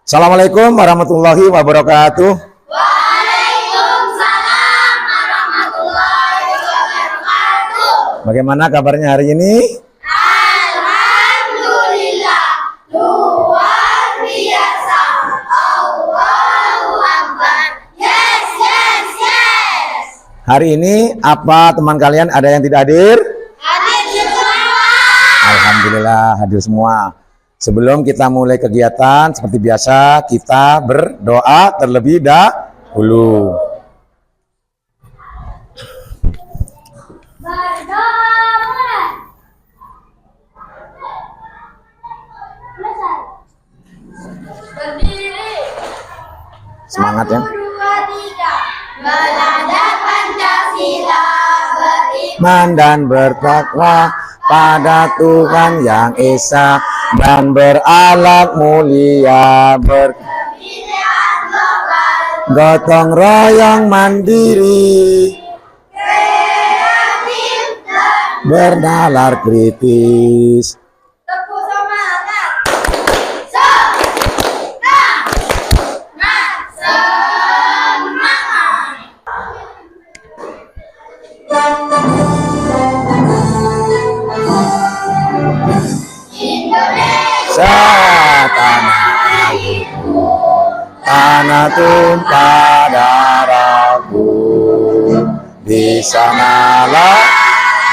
Assalamualaikum warahmatullahi wabarakatuh. Waalaikumsalam warahmatullahi wabarakatuh. Bagaimana kabarnya hari ini? Alhamdulillah, luar biasa. Allahu Akbar. Yes, yes, yes. Hari ini apa teman kalian ada yang tidak hadir? Hadir semua. Alhamdulillah hadir semua. Sebelum kita mulai kegiatan seperti biasa kita berdoa terlebih dahulu. Berdiri. Semangat ya. 1, 2, 3. Belajar Pancasila, Beriman dan bertakwa pada Tuhan yang Esa dan berakhlak mulia, berpilihan global, gotong royong mandiri, kreatif dan bernalar kritis. tepuk semangat. Semangat, Indonesia Tanah airku, tanah tumpah darahku, di sanalah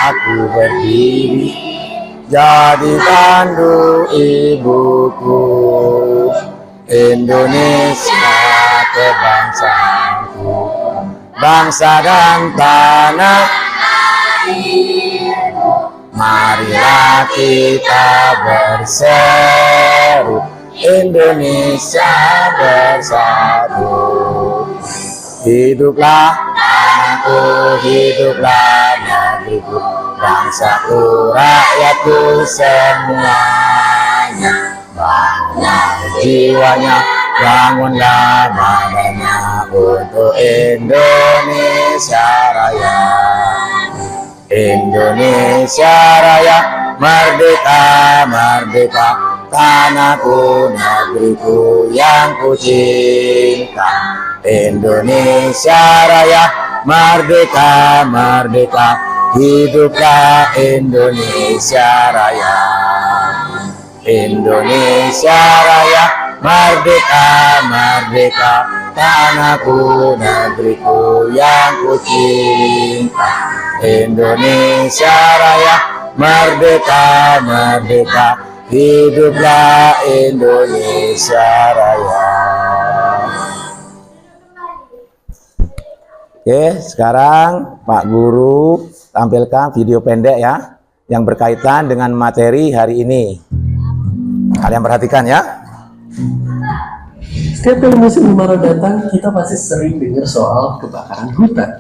aku berdiri, jadi tandu ibuku. Indonesia kebangsaanku, bangsa dan tanah airku. marilah kita berseru, Indonesia bersatu. Hiduplah tanahku, hiduplah negeriku, bangsaku, rakyatku semuanya. Bangunlah jiwanya, bangunlah badannya untuk Indonesia Raya. Indonesia Raya, merdeka, merdeka, tanahku, negeriku yang ku cinta. Indonesia Raya, merdeka, merdeka, hiduplah Indonesia Raya. Indonesia Raya, merdeka, merdeka, tanahku, negeriku yang ku cinta. Indonesia Raya, merdeka, merdeka, hiduplah Indonesia Raya. Oke, sekarang Pak Guru tampilkan video pendek ya, yang berkaitan dengan materi hari ini. Kalian perhatikan ya. Setiap kali musim kemarau datang, kita pasti sering dengar soal kebakaran hutan.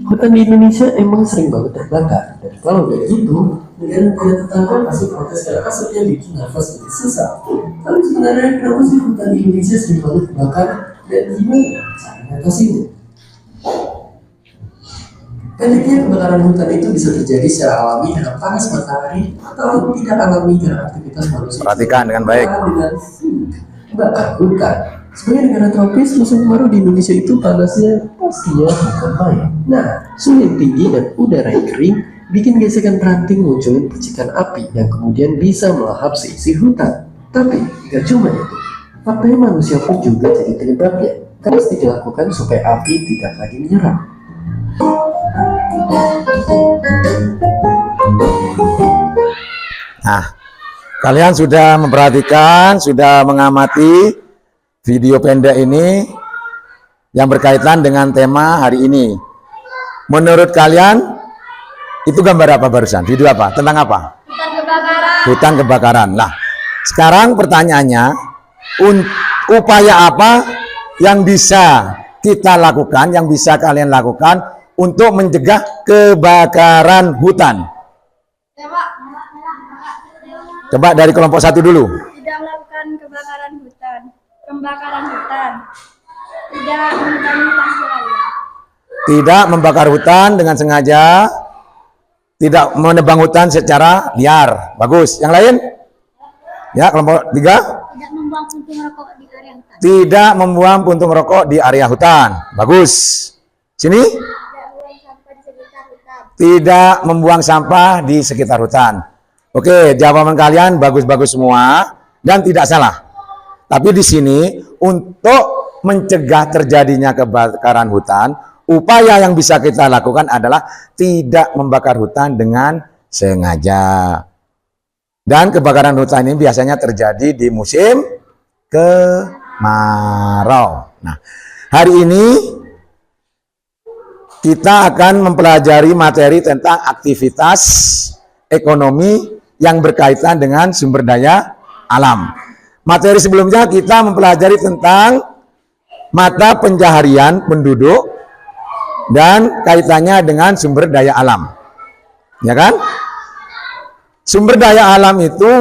Hutan di Indonesia emang sering banget terbakar. Dan kalau kayak gitu, negara-negara tetangga pasti protes karena asapnya bikin nafas jadi susah. Tapi sebenarnya kenapa sih hutan di Indonesia sering banget terbakar? Dan gimana cara mengatasinya? Pendeknya kebakaran hutan itu bisa terjadi secara alami karena panas matahari atau tidak alami karena aktivitas manusia. Perhatikan dengan baik. Dengan bakar hutan. Sebagai negara tropis, musim kemarau di Indonesia itu panasnya pastinya bukan main. Nah, suhu yang tinggi dan udara yang kering bikin gesekan ranting munculin percikan api yang kemudian bisa melahap seisi hutan. Tapi gak cuma itu, faktanya manusia pun juga jadi penyebabnya. Karena dilakukan supaya api tidak lagi menyerang. Nah, kalian sudah memperhatikan, sudah mengamati video pendek ini yang berkaitan dengan tema hari ini. Menurut kalian, itu gambar apa barusan? Video apa? Tentang apa? Hutan kebakaran. Hutan kebakaran. Nah, sekarang pertanyaannya, upaya apa yang bisa kita lakukan, yang bisa kalian lakukan untuk mencegah kebakaran hutan? Coba dari kelompok satu dulu. Tidak melakukan kebakaran hutan, pembakaran hutan. Tidak menebang hutan sengaja. Tidak membakar hutan dengan sengaja. Tidak menebang hutan secara liar. Bagus. Yang lain? Ya, kelompok 3. Tidak membuang puntung rokok di area hutan. Tidak membuang puntung rokok di area hutan. Bagus. Sini. Tidak membuang sampah di sekitar hutan. Oke, jawaban kalian bagus-bagus semua dan tidak salah. Tapi di sini untuk mencegah terjadinya kebakaran hutan, upaya yang bisa kita lakukan adalah tidak membakar hutan dengan sengaja. Dan kebakaran hutan ini biasanya terjadi di musim kemarau. Nah, hari ini kita akan mempelajari materi tentang aktivitas ekonomi yang berkaitan dengan sumber daya alam. Materi sebelumnya kita mempelajari tentang mata pencaharian penduduk dan kaitannya dengan sumber daya alam. Ya kan? Sumber daya alam itu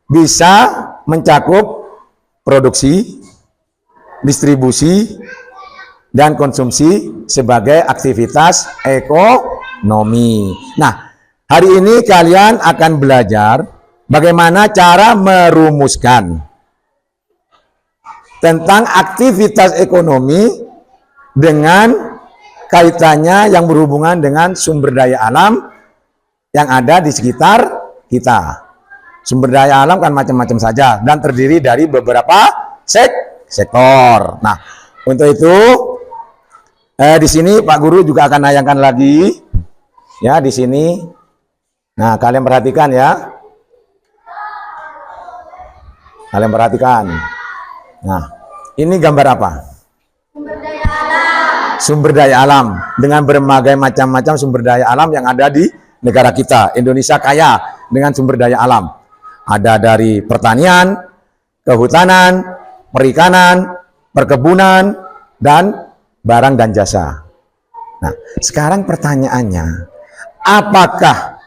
bisa mencakup produksi, distribusi, dan konsumsi sebagai aktivitas ekonomi. Nah, hari ini kalian akan belajar bagaimana cara merumuskan tentang aktivitas ekonomi dengan kaitannya yang berhubungan dengan sumber daya alam yang ada di sekitar kita. Sumber daya alam kan macam-macam saja dan terdiri dari beberapa sektor. Nah, untuk itu di sini Pak Guru juga akan nayangkan lagi ya di sini. Nah, kalian perhatikan ya. Kalian perhatikan. Nah, ini gambar apa? Sumber daya alam. Sumber daya alam dengan berbagai macam-macam sumber daya alam yang ada di negara kita. Indonesia kaya dengan sumber daya alam. Ada dari pertanian, kehutanan, perikanan, perkebunan, dan barang dan jasa. Nah, sekarang pertanyaannya, apakah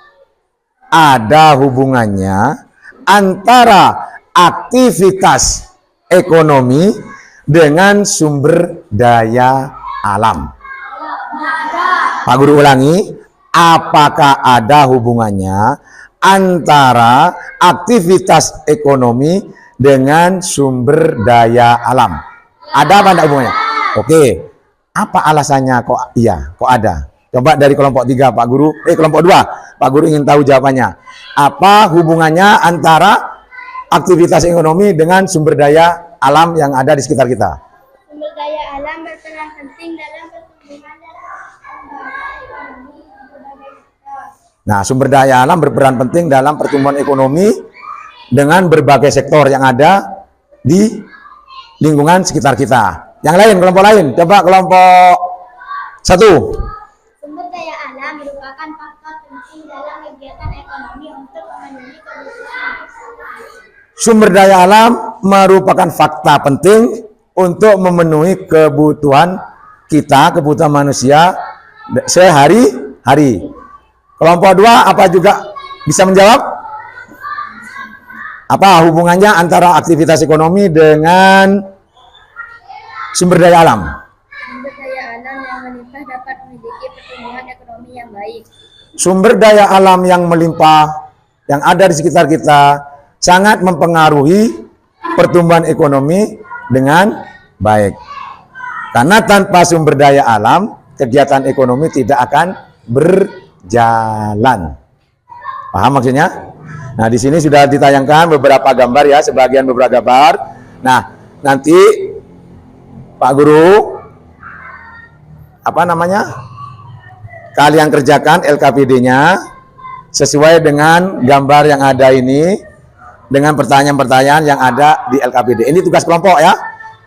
ada hubungannya antara aktivitas ekonomi dengan sumber daya alam? Pak Guru ulangi, apakah ada hubungannya antara aktivitas ekonomi dengan sumber daya alam? Ada apa enggak hubungannya? Oke, apa alasannya kok iya, kok ada? Coba dari kelompok 3 Pak Guru, kelompok 2 Pak Guru ingin tahu jawabannya. Apa hubungannya antara aktivitas ekonomi dengan sumber daya alam yang ada di sekitar kita? Sumber daya alam berperan penting dalam pertumbuhan dan pengembangan ekonomi di berbagai sektor. Nah, sumber daya alam berperan penting dalam pertumbuhan ekonomi dengan berbagai sektor yang ada di lingkungan sekitar kita. Yang lain, kelompok lain, coba kelompok 1. Sumber daya alam merupakan faktor penting dalam kegiatan ekonomi untuk memenuhi kebutuhan. Sumber daya alam merupakan fakta penting untuk memenuhi kebutuhan kita, kebutuhan manusia sehari-hari. Kelompok 2 apa juga bisa menjawab? Apa hubungannya antara aktivitas ekonomi dengan sumber daya alam? Sumber daya alam yang melimpah dapat memiliki pertumbuhan ekonomi yang baik. Sumber daya alam yang melimpah yang ada di sekitar kita sangat mempengaruhi pertumbuhan ekonomi dengan baik. Karena tanpa sumber daya alam, kegiatan ekonomi tidak akan berjalan. Paham maksudnya? Nah, di sini sudah ditayangkan beberapa gambar ya, sebagian beberapa gambar. Nah, nanti Pak Guru kalian kerjakan LKPD-nya sesuai dengan gambar yang ada ini dengan pertanyaan-pertanyaan yang ada di LKPD. Ini tugas kelompok ya.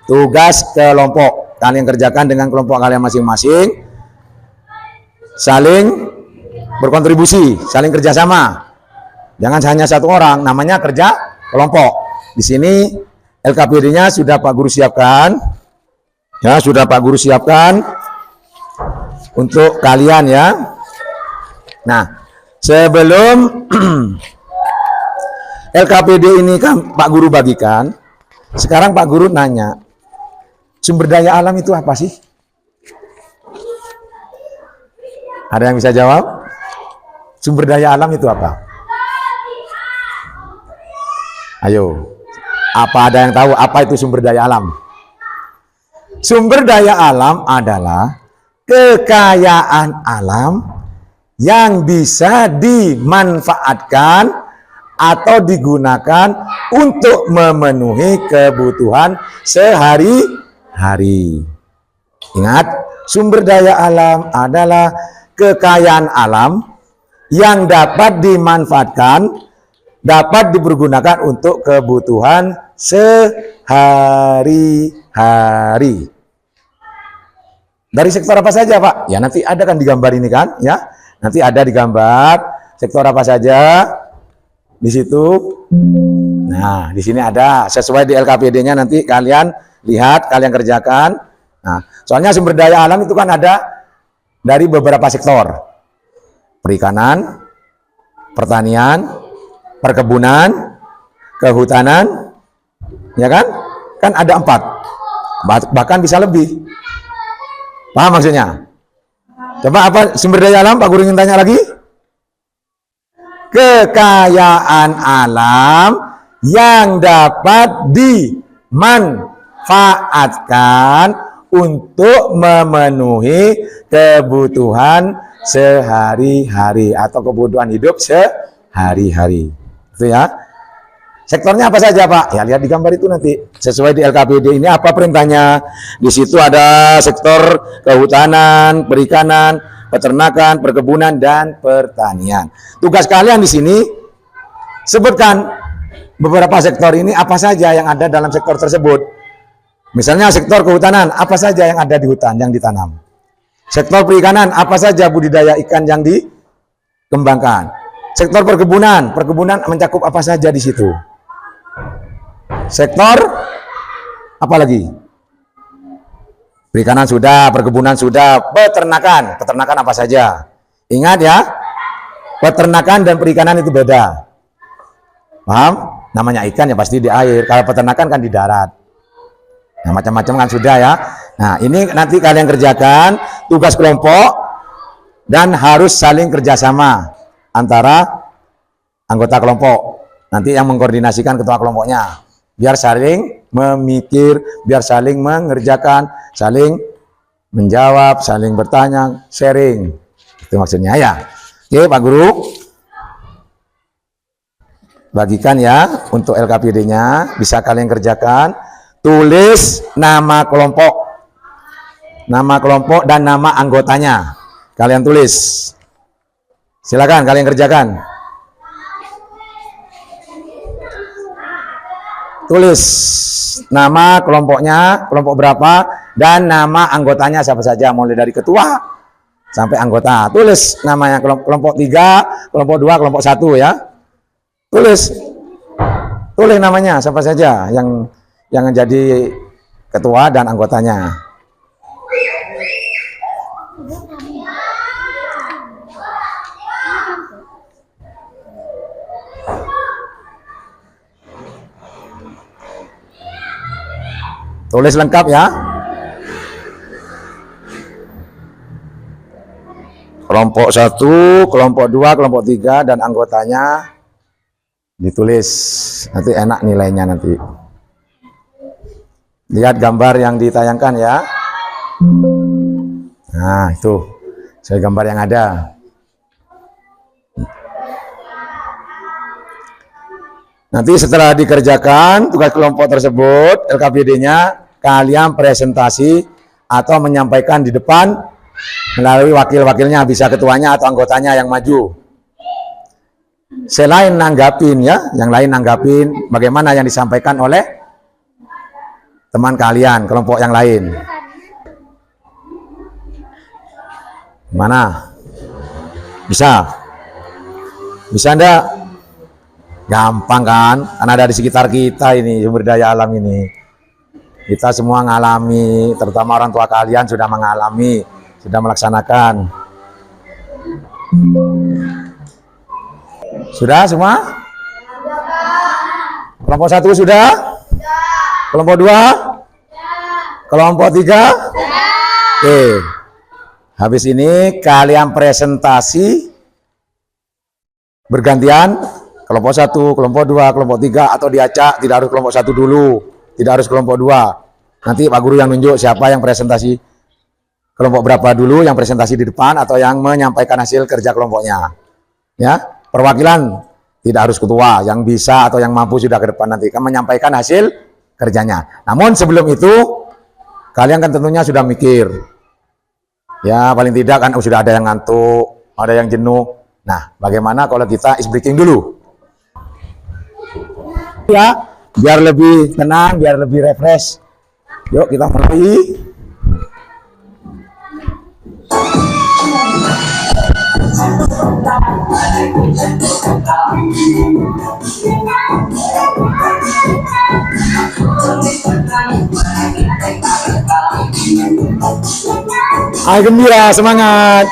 Tugas kelompok. Kalian kerjakan dengan kelompok kalian masing-masing. Saling berkontribusi, saling kerjasama. Jangan hanya satu orang, namanya kerja kelompok. Di sini LKPD-nya sudah Pak Guru siapkan. Ya, sudah Pak Guru siapkan untuk kalian ya. Nah, sebelum LKPD ini kan Pak Guru bagikan, sekarang Pak Guru nanya, sumber daya alam itu apa sih? Ada yang bisa jawab? Sumber daya alam itu apa? Ayo, Apa ada yang tahu apa itu sumber daya alam? Sumber daya alam adalah kekayaan alam yang bisa dimanfaatkan atau digunakan untuk memenuhi kebutuhan sehari-hari. Ingat, sumber daya alam adalah kekayaan alam yang dapat dimanfaatkan, dapat dipergunakan untuk kebutuhan sehari-hari. Dari sektor apa saja, Pak? Ya, nanti ada kan di gambar ini kan, ya. Nanti ada di gambar sektor apa saja di situ. Nah, di sini ada sesuai di LKPD-nya, nanti kalian lihat, kalian kerjakan. Nah, soalnya sumber daya alam itu kan ada dari beberapa sektor. Perikanan, pertanian, perkebunan, kehutanan, ya kan? Kan ada 4, bahkan bisa lebih. Paham maksudnya? Coba apa sumber daya alam? Pak Guru ingin tanya lagi. Kekayaan alam yang dapat dimanfaatkan untuk memenuhi kebutuhan sehari-hari atau kebutuhan hidup sehari-hari. Itu ya. Sektornya apa saja, Pak? Ya, lihat di gambar itu nanti. Sesuai di LKPD ini apa perintahnya? Di situ ada sektor kehutanan, perikanan, peternakan, perkebunan, dan pertanian. Tugas kalian di sini, sebutkan beberapa sektor ini apa saja yang ada dalam sektor tersebut. Misalnya sektor kehutanan, apa saja yang ada di hutan yang ditanam. Sektor perikanan, apa saja budidaya ikan yang dikembangkan. Sektor perkebunan, perkebunan mencakup apa saja di situ. Sektor apa lagi? Perikanan sudah, perkebunan sudah, peternakan. Peternakan apa saja? Ingat ya, peternakan dan perikanan itu beda. Paham? Namanya ikan ya pasti di air. Kalau peternakan kan di darat. Nah, macam-macam kan sudah ya. Nah, ini nanti kalian kerjakan tugas kelompok dan harus saling kerjasama antara anggota kelompok. Nanti yang mengkoordinasikan ketua kelompoknya. Biar saling memikir, biar saling mengerjakan, saling menjawab, saling bertanya, sharing. Itu maksudnya ya. Oke, Pak Guru. Bagikan ya untuk LKPD-nya, bisa kalian kerjakan. Tulis nama kelompok. Nama kelompok dan nama anggotanya. Kalian tulis. Silakan kalian kerjakan. Tulis nama kelompoknya, kelompok berapa, dan nama anggotanya siapa saja, mulai dari ketua sampai anggota. Tulis namanya kelompok 3, kelompok 2, kelompok 1 ya. Tulis namanya siapa saja yang jadi ketua dan anggotanya. Tulis lengkap ya. Kelompok 1, kelompok 2, kelompok 3 dan anggotanya ditulis. Nanti enak nilainya nanti. Lihat gambar yang ditayangkan ya. Nah, itu. Saya gambar yang ada. Nanti setelah dikerjakan tugas kelompok tersebut, LKPD-nya kalian presentasi atau menyampaikan di depan melalui wakil-wakilnya, bisa ketuanya atau anggotanya yang maju. Selain nanggapin ya, yang lain nanggapin bagaimana yang disampaikan oleh teman kalian, kelompok yang lain. Mana? Bisa? Bisa enggak? Gampang kan? Karena ada di sekitar kita ini, sumber daya alam ini. Kita semua ngalami, terutama orang tua kalian sudah mengalami, sudah melaksanakan. Sudah semua? Kelompok 1 sudah? Kelompok 2? Kelompok 3? Oke. Habis ini kalian presentasi bergantian. kelompok 1, kelompok 2, kelompok 3, atau diacak, tidak harus kelompok 1 dulu, tidak harus kelompok 2. Nanti Pak Guru yang nunjuk siapa yang presentasi kelompok berapa dulu, yang presentasi di depan, atau yang menyampaikan hasil kerja kelompoknya. Ya, perwakilan tidak harus ketua, yang bisa atau yang mampu sudah ke depan nanti kan menyampaikan hasil kerjanya. Namun sebelum itu, kalian kan tentunya sudah mikir. Ya, paling tidak kan sudah ada yang ngantuk, ada yang jenuh. Nah, bagaimana kalau kita is breaking dulu? Ya, biar lebih tenang, biar lebih refresh. Yuk kita mulai. Ayo gembira, semangat.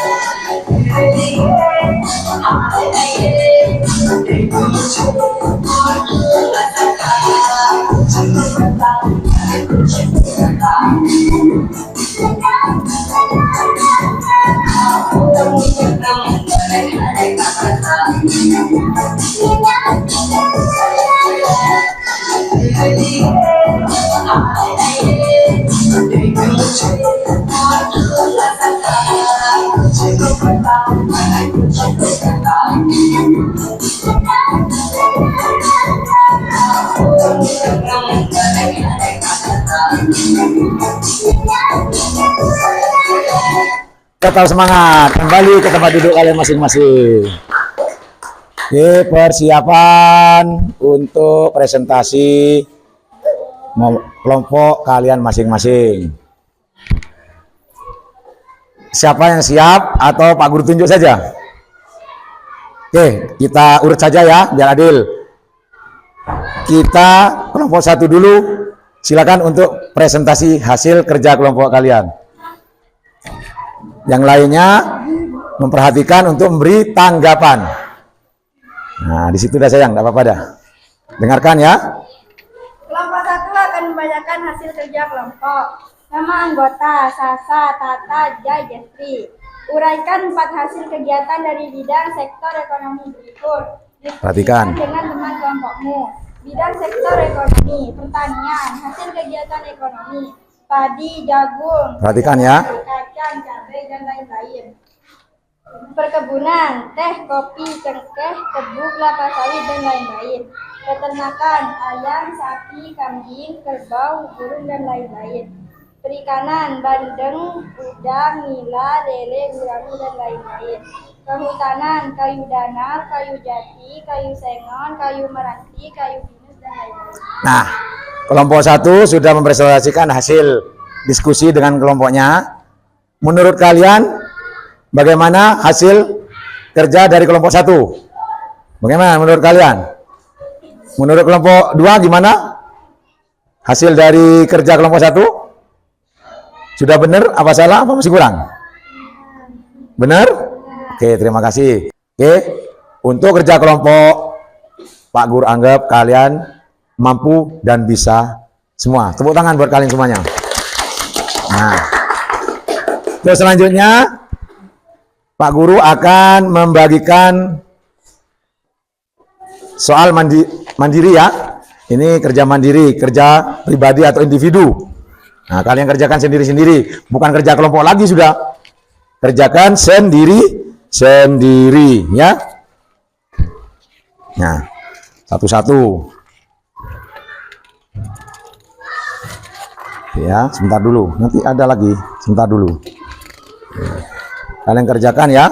Tetap semangat, kembali ke tempat duduk kalian masing-masing. Oke, persiapan untuk presentasi kelompok kalian masing-masing. Siapa yang siap atau Pak Guru tunjuk saja? Oke, kita urut saja ya, biar adil. Kita kelompok 1 dulu, silakan untuk presentasi hasil kerja kelompok kalian. Yang lainnya memperhatikan untuk memberi tanggapan. Nah, di situ dah sayang, nggak apa-apa dah. Dengarkan ya. Kelompok 1 akan membacakan hasil kerja kelompok. Nama anggota, Sasa, Tata, Jai, Jestri. Uraikan 4 hasil kegiatan dari bidang sektor ekonomi berikut. Perhatikan. Dengan teman kelompokmu. Bidang sektor ekonomi, pertanian, hasil kegiatan ekonomi, padi, jagung, Perhatikan ya. kacang, cabai, dan lain-lain. Perkebunan, teh, kopi, cengkeh, tebu, kelapa sawit, dan lain-lain. Peternakan, ayam, sapi, kambing, kerbau, burung, dan lain-lain. Perikanan, bandeng, udang, nila, lele, gurami, dan lain-lain. Kehutanan, kayu danar, kayu jati, kayu sengon, kayu meranti, kayu pinus, dan lain-lain. Nah, kelompok 1 sudah mempresentasikan hasil diskusi dengan kelompoknya. Menurut kalian, bagaimana hasil kerja dari kelompok 1? Bagaimana menurut kalian? Menurut kelompok 2 gimana? Hasil dari kerja kelompok 1? Sudah benar? Apa salah? Apa masih kurang? Benar? Oke, terima kasih. Oke, untuk kerja kelompok, Pak Guru anggap kalian mampu dan bisa semua. Tepuk tangan buat kalian semuanya. Nah, terus selanjutnya Pak Guru akan membagikan soal mandiri ya. Ini kerja mandiri, kerja pribadi atau individu. Nah, kalian kerjakan sendiri-sendiri, bukan kerja kelompok lagi sudah. Kerjakan sendiri ya. Nah, satu-satu. Ya, sebentar dulu. Nanti ada lagi. Sebentar dulu. Kalian kerjakan ya.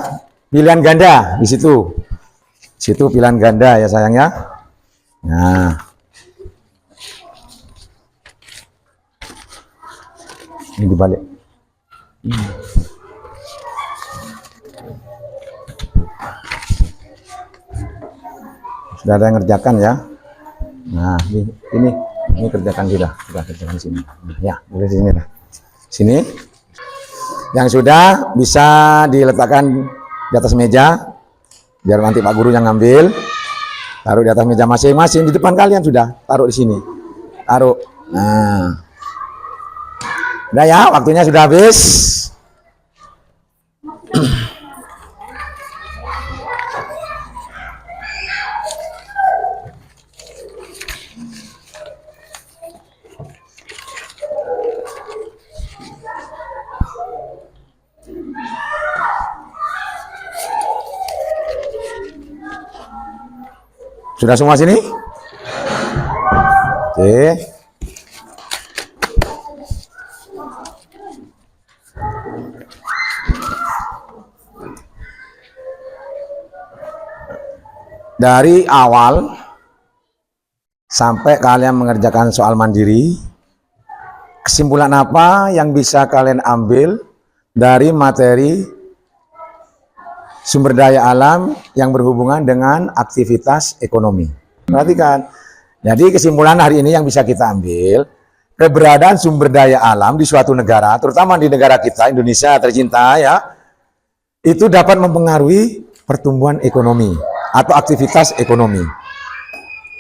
Pilihan ganda di situ. Situ pilihan ganda ya sayang ya. Nah. Ini dibalik. Sudah ada yang kerjakan ya. Nah, ini kerjakan sudah kerjakan sini. Nah, ya, boleh sini lah. Sini. Yang sudah bisa diletakkan di atas meja, biar nanti Pak Guru yang ngambil. Taruh di atas meja masing-masing, di depan kalian sudah. Taruh di sini. Taruh. Nah. Udah ya, waktunya sudah habis. Sudah semua sini? Oke. Dari awal sampai kalian mengerjakan soal mandiri, kesimpulan apa yang bisa kalian ambil dari materi sumber daya alam yang berhubungan dengan aktivitas ekonomi? Perhatikan. Jadi kesimpulan hari ini yang bisa kita ambil, keberadaan sumber daya alam di suatu negara, terutama di negara kita, Indonesia tercinta ya, itu dapat mempengaruhi pertumbuhan ekonomi atau aktivitas ekonomi.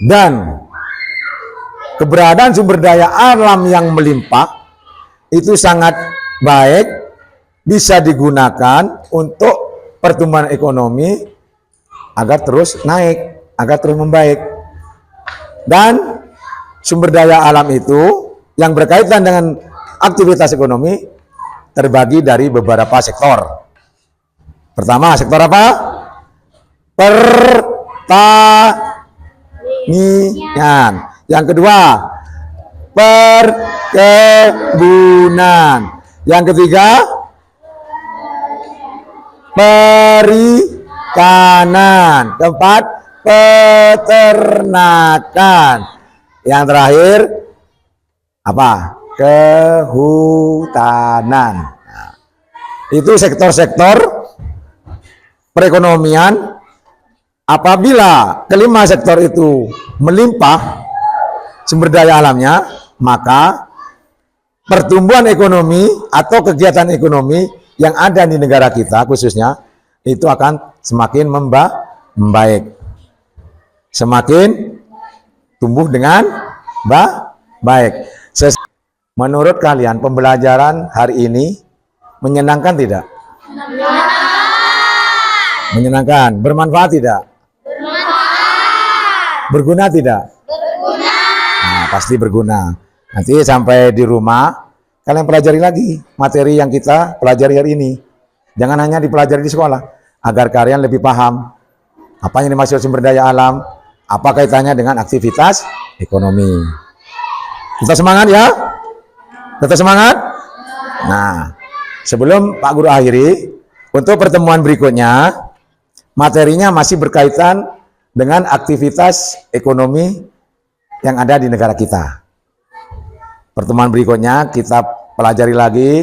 Dan keberadaan sumber daya alam yang melimpah itu sangat baik, bisa digunakan untuk pertumbuhan ekonomi agar terus naik, agar terus membaik. Dan sumber daya alam itu yang berkaitan dengan aktivitas ekonomi terbagi dari beberapa sektor. Pertama, sektor apa? Pertanian. Yang kedua, perkebunan. Yang ketiga, perikanan. Keempat, peternakan. Yang terakhir, apa? Kehutanan. Nah, itu sektor-sektor perekonomian. Apabila kelima sektor itu melimpah sumber daya alamnya, maka pertumbuhan ekonomi atau kegiatan ekonomi yang ada di negara kita khususnya itu akan semakin membaik, semakin tumbuh dengan baik. Menurut kalian pembelajaran hari ini menyenangkan tidak? Menyenangkan. Bermanfaat tidak? Berguna tidak? Berguna. Nah, pasti berguna. Nanti sampai di rumah, kalian pelajari lagi materi yang kita pelajari hari ini. Jangan hanya dipelajari di sekolah, agar kalian lebih paham apa yang dimaksud sumber daya alam, apa kaitannya dengan aktivitas ekonomi. Kita semangat ya? Kita semangat? Nah, sebelum Pak Guru akhiri, untuk pertemuan berikutnya, materinya masih berkaitan dengan aktivitas ekonomi yang ada di negara kita. Pertemuan berikutnya kita pelajari lagi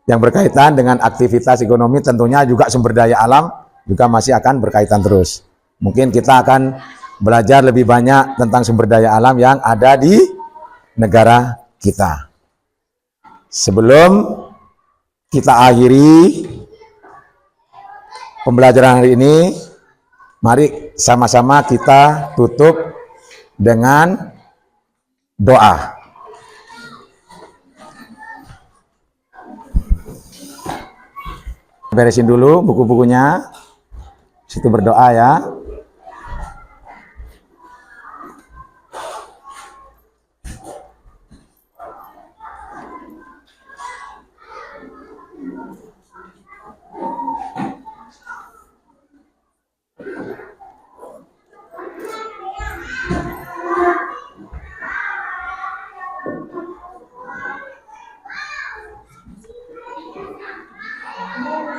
yang berkaitan dengan aktivitas ekonomi, tentunya juga sumber daya alam juga masih akan berkaitan terus. Mungkin kita akan belajar lebih banyak tentang sumber daya alam yang ada di negara kita. Sebelum kita akhiri pembelajaran hari ini, mari sama-sama kita tutup dengan doa. Beresin dulu buku-bukunya, situ berdoa ya.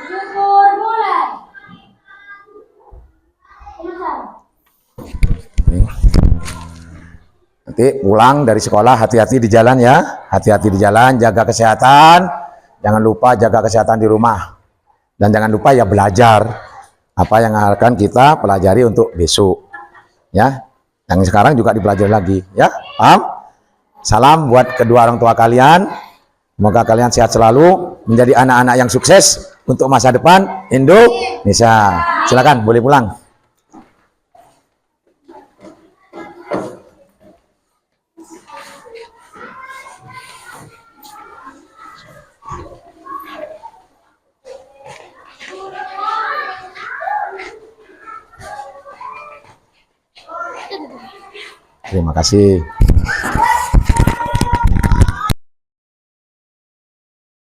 Syukur mulai. Nanti pulang dari sekolah hati-hati di jalan ya, hati-hati di jalan, jaga kesehatan, jangan lupa jaga kesehatan di rumah, dan jangan lupa ya belajar apa yang akan kita pelajari untuk besok, ya. Yang sekarang juga dipelajari lagi, ya, paham? Salam buat kedua orang tua kalian, semoga kalian sehat selalu, menjadi anak-anak yang sukses untuk masa depan Indonesia. Silakan, boleh pulang. Terima kasih.